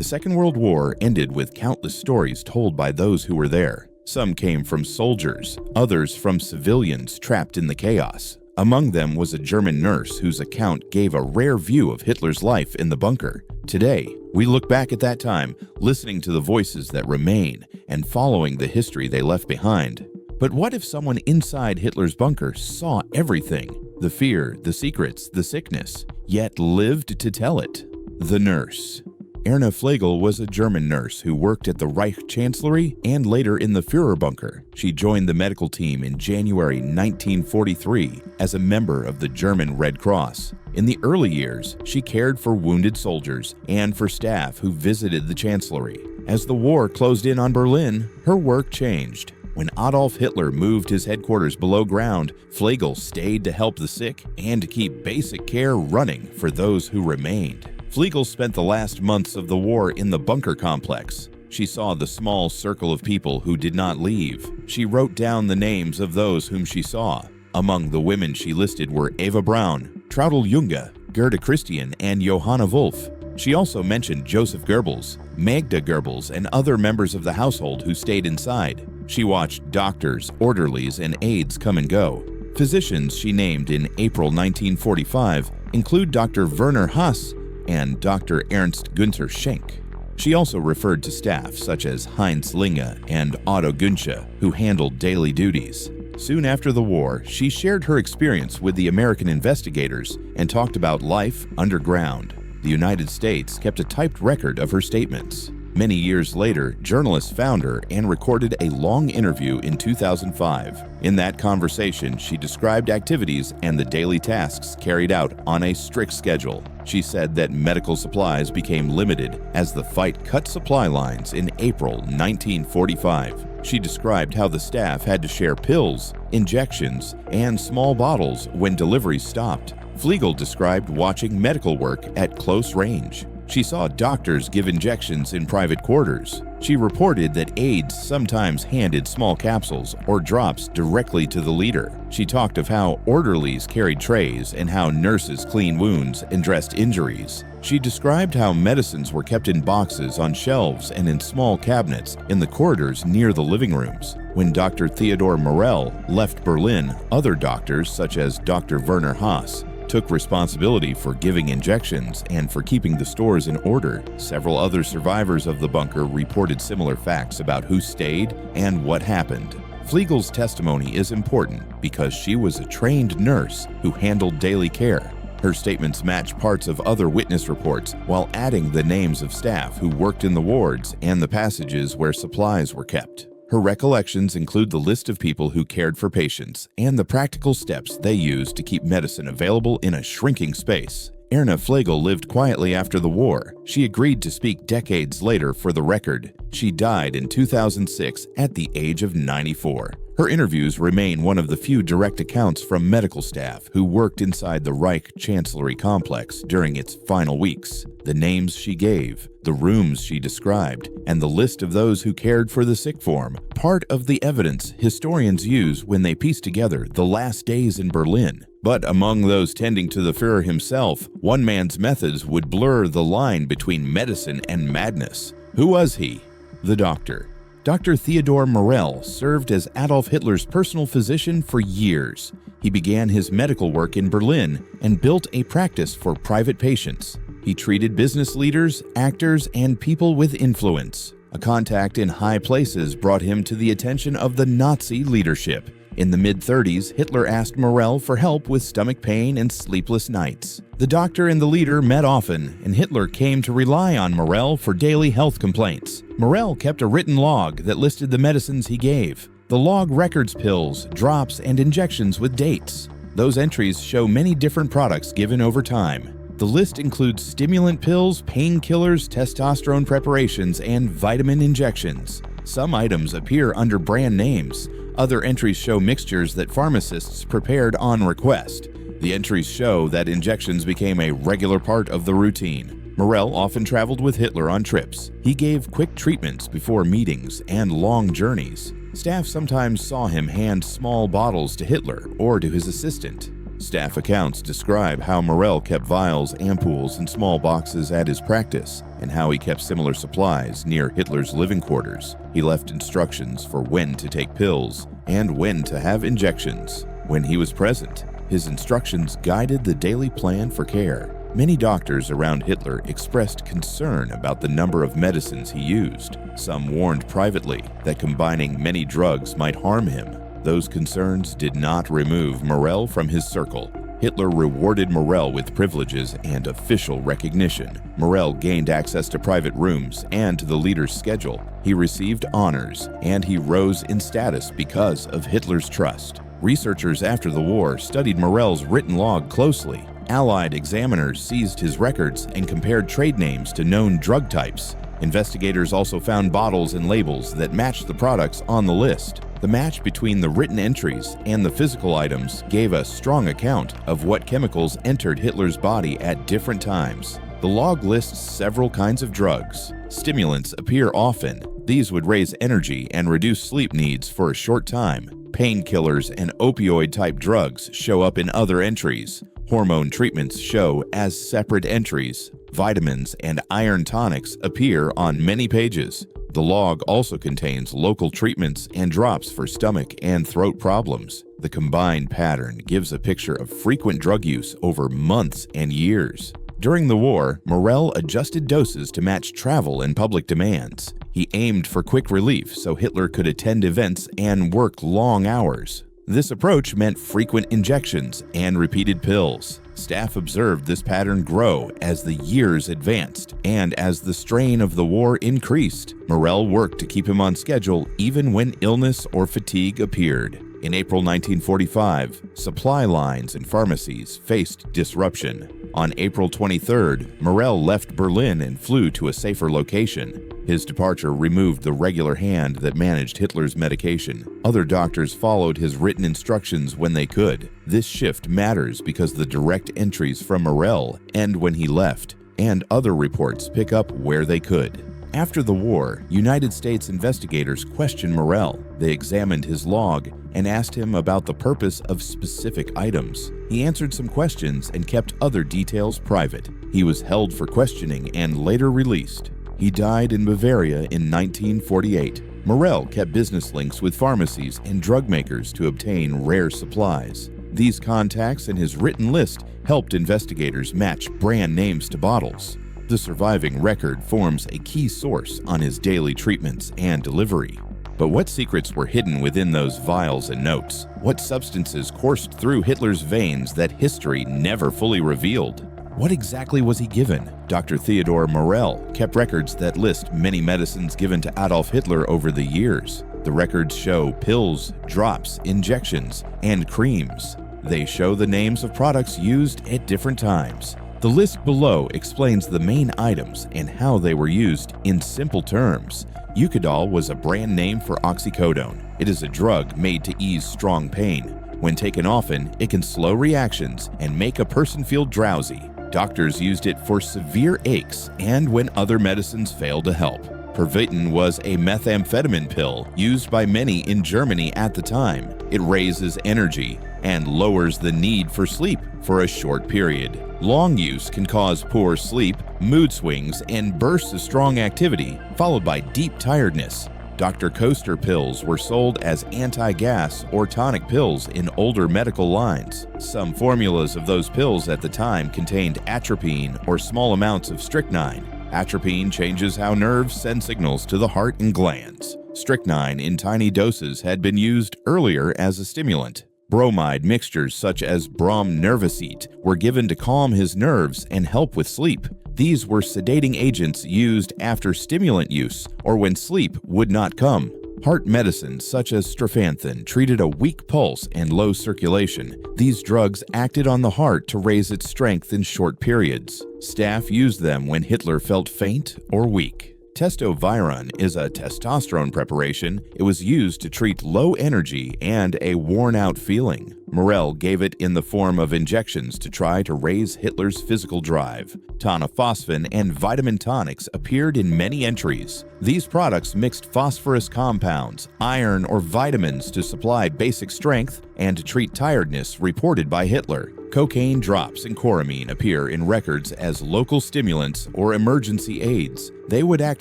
The Second World War ended with countless stories told by those who were there. Some came from soldiers, others from civilians trapped in the chaos. Among them was a German nurse whose account gave a rare view of Hitler's life in the bunker. Today, we look back at that time, listening to the voices that remain and following the history they left behind. But what if someone inside Hitler's bunker saw everything? The fear, the secrets, the sickness, yet lived to tell it? The nurse. Erna Flegel was a German nurse who worked at the Reich Chancellery and later in the Führer bunker. She joined the medical team in January 1943 as a member of the German Red Cross. In the early years, she cared for wounded soldiers and for staff who visited the Chancellery. As the war closed in on Berlin, her work changed. When Adolf Hitler moved his headquarters below ground, Flegel stayed to help the sick and to keep basic care running for those who remained. Flegel spent the last months of the war in the bunker complex. She saw the small circle of people who did not leave. She wrote down the names of those whom she saw. Among the women she listed were Eva Braun, Traudl Junge, Gerda Christian, and Johanna Wolf. She also mentioned Joseph Goebbels, Magda Goebbels, and other members of the household who stayed inside. She watched doctors, orderlies, and aides come and go. Physicians she named in April 1945 include Dr. Werner Haas and Dr. Ernst Günther Schenk. She also referred to staff such as Heinz Linge and Otto Günsche, who handled daily duties. Soon after the war, she shared her experience with the American investigators and talked about life underground. The United States kept a typed record of her statements. Many years later, journalists found her and recorded a long interview in 2005. In that conversation, she described activities and the daily tasks carried out on a strict schedule. She said that medical supplies became limited as the fight cut supply lines in April 1945. She described how the staff had to share pills, injections, and small bottles when deliveries stopped. Flegel described watching medical work at close range. She saw doctors give injections in private quarters. She reported that aides sometimes handed small capsules or drops directly to the leader. She talked of how orderlies carried trays and how nurses cleaned wounds and dressed injuries. She described how medicines were kept in boxes on shelves and in small cabinets in the corridors near the living rooms. When Dr. Theodor Morell left Berlin, other doctors, such as Dr. Werner Haas, took responsibility for giving injections and for keeping the stores in order. Several other survivors of the bunker reported similar facts about who stayed and what happened. Flegel's testimony is important because she was a trained nurse who handled daily care. Her statements match parts of other witness reports while adding the names of staff who worked in the wards and the passages where supplies were kept. Her recollections include the list of people who cared for patients and the practical steps they used to keep medicine available in a shrinking space. Erna Flegel lived quietly after the war. She agreed to speak decades later for the record. She died in 2006 at the age of 94. Her interviews remain one of the few direct accounts from medical staff who worked inside the Reich Chancellery complex during its final weeks. The names she gave, the rooms she described, and the list of those who cared for the sick form, part of the evidence historians use when they piece together the last days in Berlin. But among those tending to the Führer himself, one man's methods would blur the line between medicine and madness. Who was he? The doctor. Dr. Theodor Morell served as Adolf Hitler's personal physician for years. He began his medical work in Berlin and built a practice for private patients. He treated business leaders, actors, and people with influence. A contact in high places brought him to the attention of the Nazi leadership. In the mid-30s, Hitler asked Morell for help with stomach pain and sleepless nights. The doctor and the leader met often, and Hitler came to rely on Morell for daily health complaints. Morell kept a written log that listed the medicines he gave. The log records pills, drops, and injections with dates. Those entries show many different products given over time. The list includes stimulant pills, painkillers, testosterone preparations, and vitamin injections. Some items appear under brand names. Other entries show mixtures that pharmacists prepared on request. The entries show that injections became a regular part of the routine. Morell often traveled with Hitler on trips. He gave quick treatments before meetings and long journeys. Staff sometimes saw him hand small bottles to Hitler or to his assistant. Staff accounts describe how Morell kept vials, ampoules, and small boxes at his practice, and how he kept similar supplies near Hitler's living quarters. He left instructions for when to take pills and when to have injections. When he was present, his instructions guided the daily plan for care. Many doctors around Hitler expressed concern about the number of medicines he used. Some warned privately that combining many drugs might harm him. Those concerns did not remove Morell from his circle. Hitler rewarded Morell with privileges and official recognition. Morell gained access to private rooms and to the leader's schedule. He received honors, and he rose in status because of Hitler's trust. Researchers after the war studied Morell's written log closely. Allied examiners seized his records and compared trade names to known drug types. Investigators also found bottles and labels that matched the products on the list. The match between the written entries and the physical items gave a strong account of what chemicals entered Hitler's body at different times. The log lists several kinds of drugs. Stimulants appear often. These would raise energy and reduce sleep needs for a short time. Painkillers and opioid-type drugs show up in other entries. Hormone treatments show as separate entries. Vitamins and iron tonics appear on many pages. The log also contains local treatments and drops for stomach and throat problems. The combined pattern gives a picture of frequent drug use over months and years. During the war, Morell adjusted doses to match travel and public demands. He aimed for quick relief so Hitler could attend events and work long hours. This approach meant frequent injections and repeated pills. Staff observed this pattern grow as the years advanced and as the strain of the war increased. Morell worked to keep him on schedule even when illness or fatigue appeared. In April 1945, supply lines and pharmacies faced disruption. On April 23rd, Morell left Berlin and flew to a safer location. His departure removed the regular hand that managed Hitler's medication. Other doctors followed his written instructions when they could. This shift matters because the direct entries from Morell end when he left, and other reports pick up where they could. After the war, United States investigators questioned Morell. They examined his log and asked him about the purpose of specific items. He answered some questions and kept other details private. He was held for questioning and later released. He died in Bavaria in 1948. Morell kept business links with pharmacies and drug makers to obtain rare supplies. These contacts and his written list helped investigators match brand names to bottles. The surviving record forms a key source on his daily treatments and delivery. But what secrets were hidden within those vials and notes? What substances coursed through Hitler's veins that history never fully revealed? What exactly was he given? Dr. Theodor Morell kept records that list many medicines given to Adolf Hitler over the years. The records show pills, drops, injections, and creams. They show the names of products used at different times. The list below explains the main items and how they were used in simple terms. Eucadol was a brand name for oxycodone. It is a drug made to ease strong pain. When taken often, it can slow reactions and make a person feel drowsy. Doctors used it for severe aches and when other medicines failed to help. Pervitin was a methamphetamine pill used by many in Germany at the time. It raises energy and lowers the need for sleep for a short period. Long use can cause poor sleep, mood swings, and bursts of strong activity, followed by deep tiredness. Dr. Coaster pills were sold as anti-gas or tonic pills in older medical lines. Some formulas of those pills at the time contained atropine or small amounts of strychnine. Atropine changes how nerves send signals to the heart and glands. Strychnine in tiny doses had been used earlier as a stimulant. Bromide mixtures such as bromnervicet were given to calm his nerves and help with sleep. These were sedating agents used after stimulant use or when sleep would not come. Heart medicines such as strepanthin treated a weak pulse and low circulation. These drugs acted on the heart to raise its strength in short periods. Staff used them when Hitler felt faint or weak. Testoviron is a testosterone preparation. It was used to treat low energy and a worn-out feeling. Morell gave it in the form of injections to try to raise Hitler's physical drive. Tonophosphin and vitamin tonics appeared in many entries. These products mixed phosphorus compounds, iron, or vitamins to supply basic strength and to treat tiredness reported by Hitler. Cocaine drops and choramine appear in records as local stimulants or emergency aids. They would act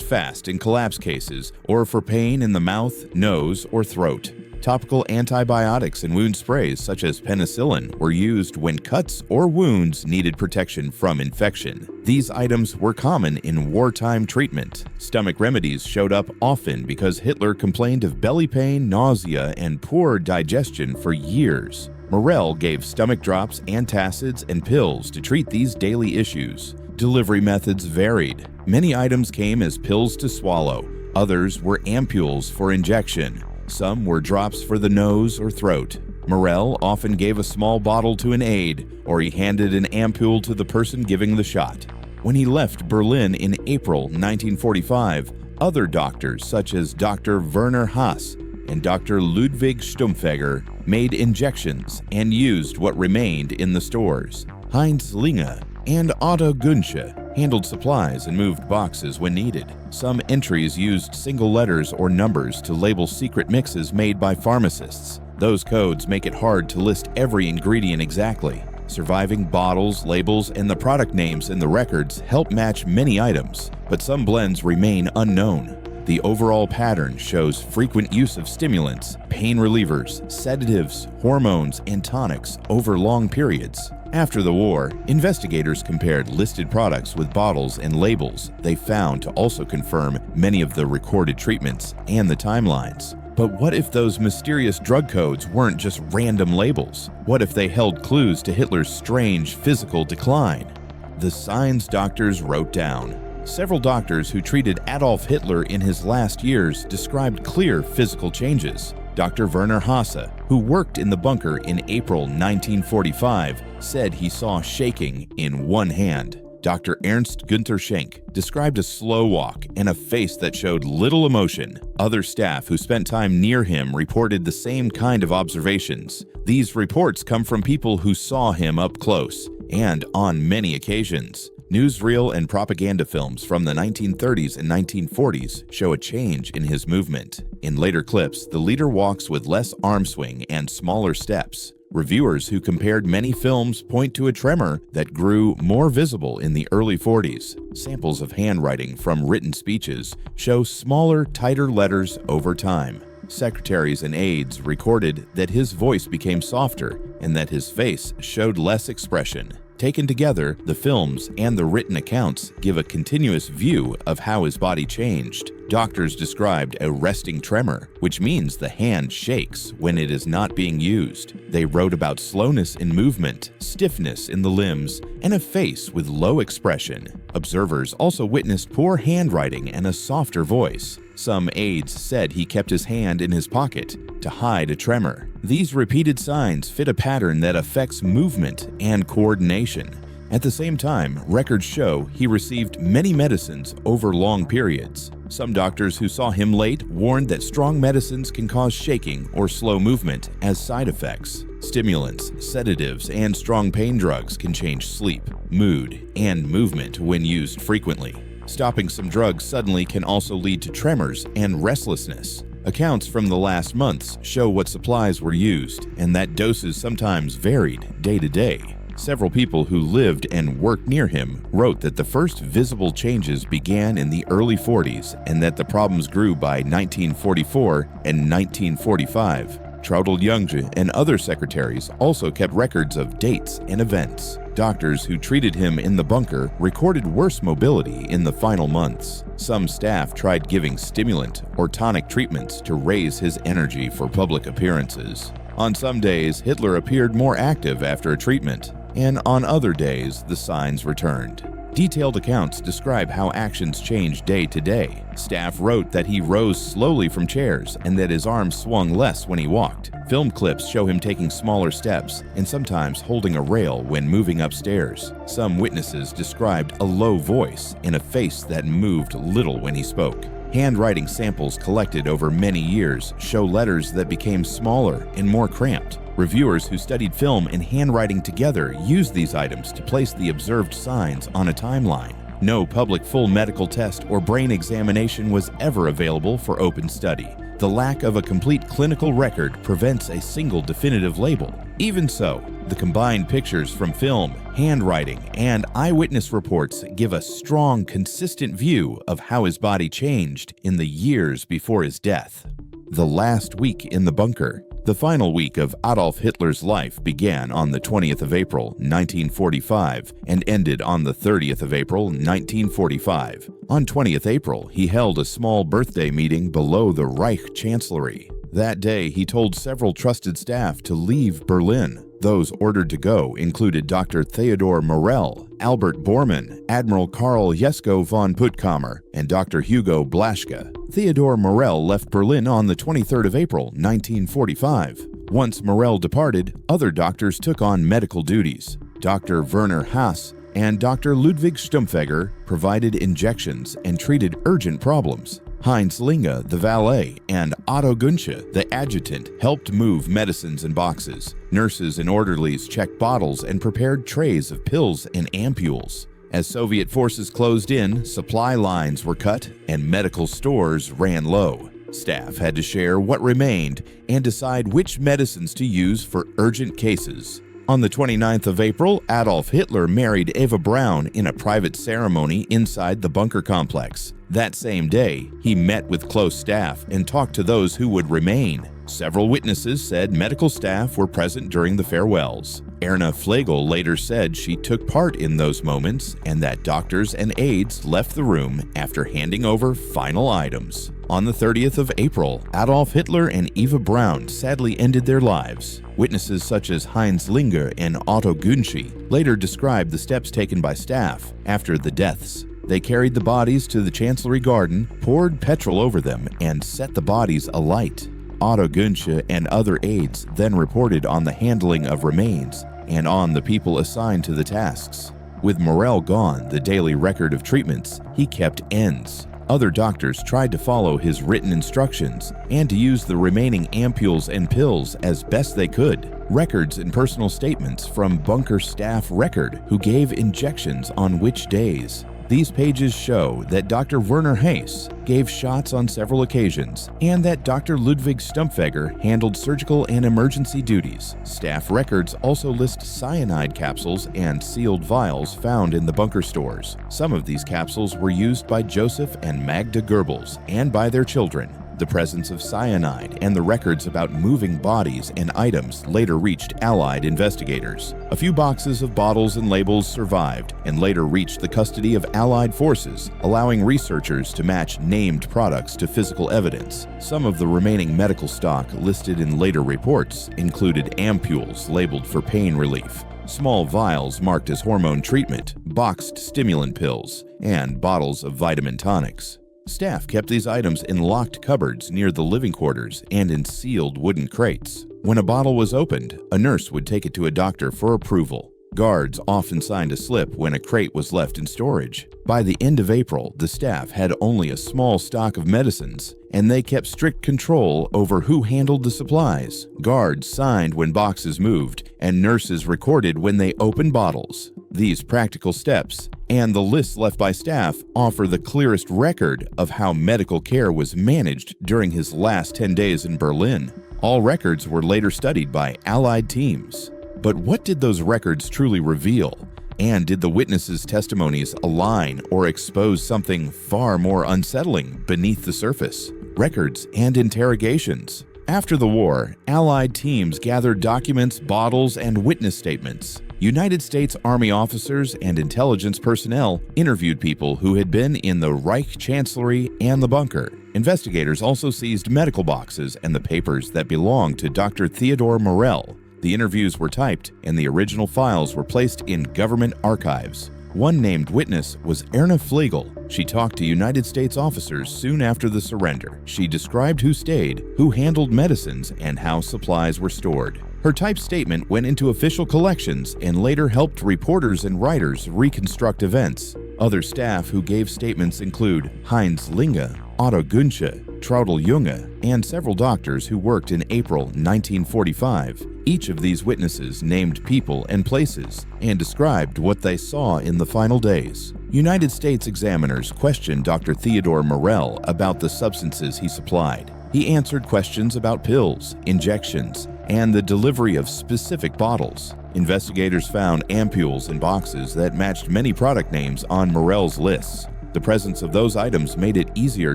fast in collapse cases or for pain in the mouth, nose, or throat. Topical antibiotics and wound sprays such as penicillin were used when cuts or wounds needed protection from infection. These items were common in wartime treatment. Stomach remedies showed up often because Hitler complained of belly pain, nausea, and poor digestion for years. Morell gave stomach drops, antacids, and pills to treat these daily issues. Delivery methods varied. Many items came as pills to swallow. Others were ampules for injection. Some were drops for the nose or throat. Morell often gave a small bottle to an aide, or he handed an ampule to the person giving the shot. When he left Berlin in April 1945, other doctors such as Dr. Werner Haas and Dr. Ludwig Stumpfegger made injections and used what remained in the stores. Heinz Linge and Otto Günsche handled supplies and moved boxes when needed. Some entries used single letters or numbers to label secret mixes made by pharmacists. Those codes make it hard to list every ingredient exactly. Surviving bottles, labels, and the product names in the records help match many items, but some blends remain unknown. The overall pattern shows frequent use of stimulants, pain relievers, sedatives, hormones, and tonics over long periods. After the war, investigators compared listed products with bottles and labels they found to also confirm many of the recorded treatments and the timelines. But what if those mysterious drug codes weren't just random labels? What if they held clues to Hitler's strange physical decline? The signs doctors wrote down. Several doctors who treated Adolf Hitler in his last years described clear physical changes. Dr. Werner Haase, who worked in the bunker in April 1945, said he saw shaking in one hand. Dr. Ernst Günther Schenk described a slow walk and a face that showed little emotion. Other staff who spent time near him reported the same kind of observations. These reports come from people who saw him up close and on many occasions. Newsreel and propaganda films from the 1930s and 1940s show a change in his movement. In later clips, the leader walks with less arm swing and smaller steps. Reviewers who compared many films point to a tremor that grew more visible in the early 40s. Samples of handwriting from written speeches show smaller, tighter letters over time. Secretaries and aides recorded that his voice became softer and that his face showed less expression. Taken together, the films and the written accounts give a continuous view of how his body changed. Doctors described a resting tremor, which means the hand shakes when it is not being used. They wrote about slowness in movement, stiffness in the limbs, and a face with low expression. Observers also witnessed poor handwriting and a softer voice. Some aides said he kept his hand in his pocket to hide a tremor. These repeated signs fit a pattern that affects movement and coordination. At the same time, records show he received many medicines over long periods. Some doctors who saw him late warned that strong medicines can cause shaking or slow movement as side effects. Stimulants, sedatives, and strong pain drugs can change sleep, mood, and movement when used frequently. Stopping some drugs suddenly can also lead to tremors and restlessness. Accounts from the last months show what supplies were used, and that doses sometimes varied day to day. Several people who lived and worked near him wrote that the first visible changes began in the early 40s and that the problems grew by 1944 and 1945. Traudl Junge and other secretaries also kept records of dates and events. Doctors who treated him in the bunker recorded worse mobility in the final months. Some staff tried giving stimulant or tonic treatments to raise his energy for public appearances. On some days, Hitler appeared more active after a treatment, and on other days, the signs returned. Detailed accounts describe how actions changed day to day. Staff wrote that he rose slowly from chairs and that his arms swung less when he walked. Film clips show him taking smaller steps and sometimes holding a rail when moving upstairs. Some witnesses described a low voice and a face that moved little when he spoke. Handwriting samples collected over many years show letters that became smaller and more cramped. Reviewers who studied film and handwriting together used these items to place the observed signs on a timeline. No public full medical test or brain examination was ever available for open study. The lack of a complete clinical record prevents a single definitive label. Even so, the combined pictures from film, handwriting, and eyewitness reports give a strong, consistent view of how his body changed in the years before his death. The last week in the bunker. The final week of Adolf Hitler's life began on the 20th of April, 1945, and ended on the 30th of April, 1945. On 20th April, he held a small birthday meeting below the Reich Chancellery. That day, he told several trusted staff to leave Berlin. Those ordered to go included Dr. Theodor Morell, Albert Bormann, Admiral Karl Jesko von Puttkamer, and Dr. Hugo Blaschke. Theodor Morell left Berlin on the 23rd of April, 1945. Once Morell departed, other doctors took on medical duties. Dr. Werner Haas and Dr. Ludwig Stumpfegger provided injections and treated urgent problems. Heinz Linge, the valet, and Otto Gunsche, the adjutant, helped move medicines and boxes. Nurses and orderlies checked bottles and prepared trays of pills and ampules. As Soviet forces closed in, supply lines were cut and medical stores ran low. Staff had to share what remained and decide which medicines to use for urgent cases. On the 29th of April, Adolf Hitler married Eva Braun in a private ceremony inside the bunker complex. That same day, he met with close staff and talked to those who would remain. Several witnesses said medical staff were present during the farewells. Erna Flegel later said she took part in those moments and that doctors and aides left the room after handing over final items. On the 30th of April, Adolf Hitler and Eva Braun sadly ended their lives. Witnesses such as Heinz Linge and Otto Gunsche later described the steps taken by staff after the deaths. They carried the bodies to the Chancellery Garden, poured petrol over them, and set the bodies alight. Otto Gunsche and other aides then reported on the handling of remains and on the people assigned to the tasks. With Morell gone, the daily record of treatments, he kept ends. Other doctors tried to follow his written instructions and to use the remaining ampules and pills as best they could. Records and personal statements from bunker staff record who gave injections on which days. These pages show that Dr. Werner Haas gave shots on several occasions and that Dr. Ludwig Stumpfegger handled surgical and emergency duties. Staff records also list cyanide capsules and sealed vials found in the bunker stores. Some of these capsules were used by Joseph and Magda Goebbels and by their children. The presence of cyanide and the records about moving bodies and items later reached Allied investigators. A few boxes of bottles and labels survived and later reached the custody of Allied forces, allowing researchers to match named products to physical evidence. Some of the remaining medical stock listed in later reports included ampules labeled for pain relief, small vials marked as hormone treatment, boxed stimulant pills, and bottles of vitamin tonics. Staff kept these items in locked cupboards near the living quarters and in sealed wooden crates. When a bottle was opened, a nurse would take it to a doctor for approval. Guards often signed a slip when a crate was left in storage. By the end of April, the staff had only a small stock of medicines, and they kept strict control over who handled the supplies. Guards signed when boxes moved, and nurses recorded when they opened bottles. These practical steps and the lists left by staff offer the clearest record of how medical care was managed during his last 10 days in Berlin. All records were later studied by Allied teams. But what did those records truly reveal? And did the witnesses' testimonies align or expose something far more unsettling beneath the surface? Records and interrogations. After the war, Allied teams gathered documents, bottles, and witness statements. United States Army officers and intelligence personnel interviewed people who had been in the Reich Chancellery and the bunker. Investigators also seized medical boxes and the papers that belonged to Dr. Theodor Morell. The interviews were typed, and the original files were placed in government archives. One named witness was Erna Flegel. She talked to United States officers soon after the surrender. She described who stayed, who handled medicines, and how supplies were stored. Her typed statement went into official collections and later helped reporters and writers reconstruct events. Other staff who gave statements include Heinz Linge, Otto Gunsche, Traudl Junge, and several doctors who worked in April 1945. Each of these witnesses named people and places and described what they saw in the final days. United States examiners questioned Dr. Theodore Morell about the substances he supplied. He answered questions about pills, injections, and the delivery of specific bottles. Investigators found ampules and boxes that matched many product names on Morell's lists. The presence of those items made it easier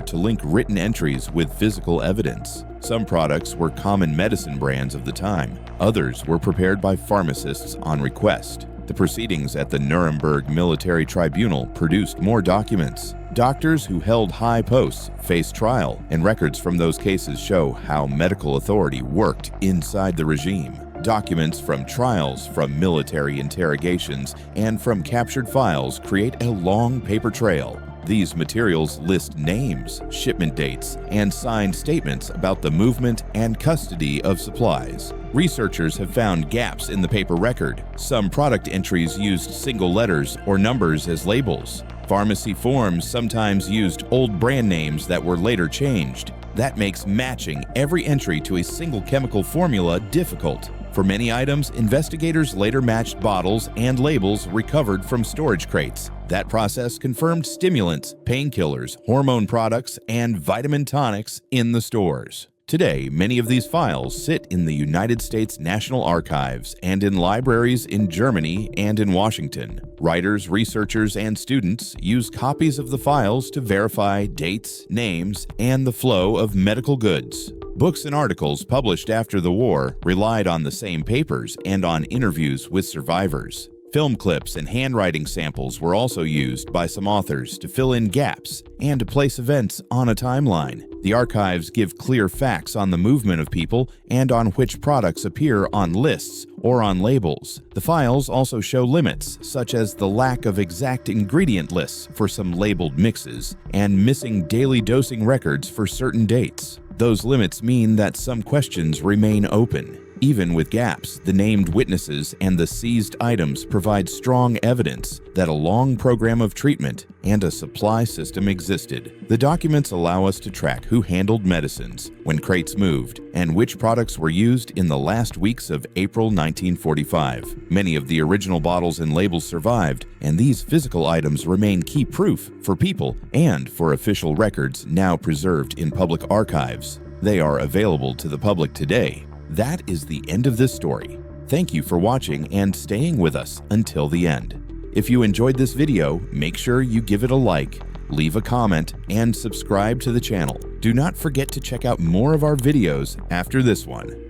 to link written entries with physical evidence. Some products were common medicine brands of the time. Others were prepared by pharmacists on request. The proceedings at the Nuremberg Military Tribunal produced more documents. Doctors who held high posts faced trial, and records from those cases show how medical authority worked inside the regime. Documents from trials, from military interrogations, and from captured files create a long paper trail. These materials list names, shipment dates, and signed statements about the movement and custody of supplies. Researchers have found gaps in the paper record. Some product entries used single letters or numbers as labels. Pharmacy forms sometimes used old brand names that were later changed. That makes matching every entry to a single chemical formula difficult. For many items, investigators later matched bottles and labels recovered from storage crates. That process confirmed stimulants, painkillers, hormone products, and vitamin tonics in the stores. Today, many of these files sit in the United States National Archives and in libraries in Germany and in Washington. Writers, researchers, and students use copies of the files to verify dates, names, and the flow of medical goods. Books and articles published after the war relied on the same papers and on interviews with survivors. Film clips and handwriting samples were also used by some authors to fill in gaps and to place events on a timeline. The archives give clear facts on the movement of people and on which products appear on lists or on labels. The files also show limits, such as the lack of exact ingredient lists for some labeled mixes and missing daily dosing records for certain dates. Those limits mean that some questions remain open. Even with gaps, the named witnesses and the seized items provide strong evidence that a long program of treatment and a supply system existed. The documents allow us to track who handled medicines, when crates moved, and which products were used in the last weeks of April 1945. Many of the original bottles and labels survived, and these physical items remain key proof for people and for official records now preserved in public archives. They are available to the public today. That is the end of this story. Thank you for watching and staying with us until the end. If you enjoyed this video, make sure you give it a like, leave a comment, and subscribe to the channel. Do not forget to check out more of our videos after this one.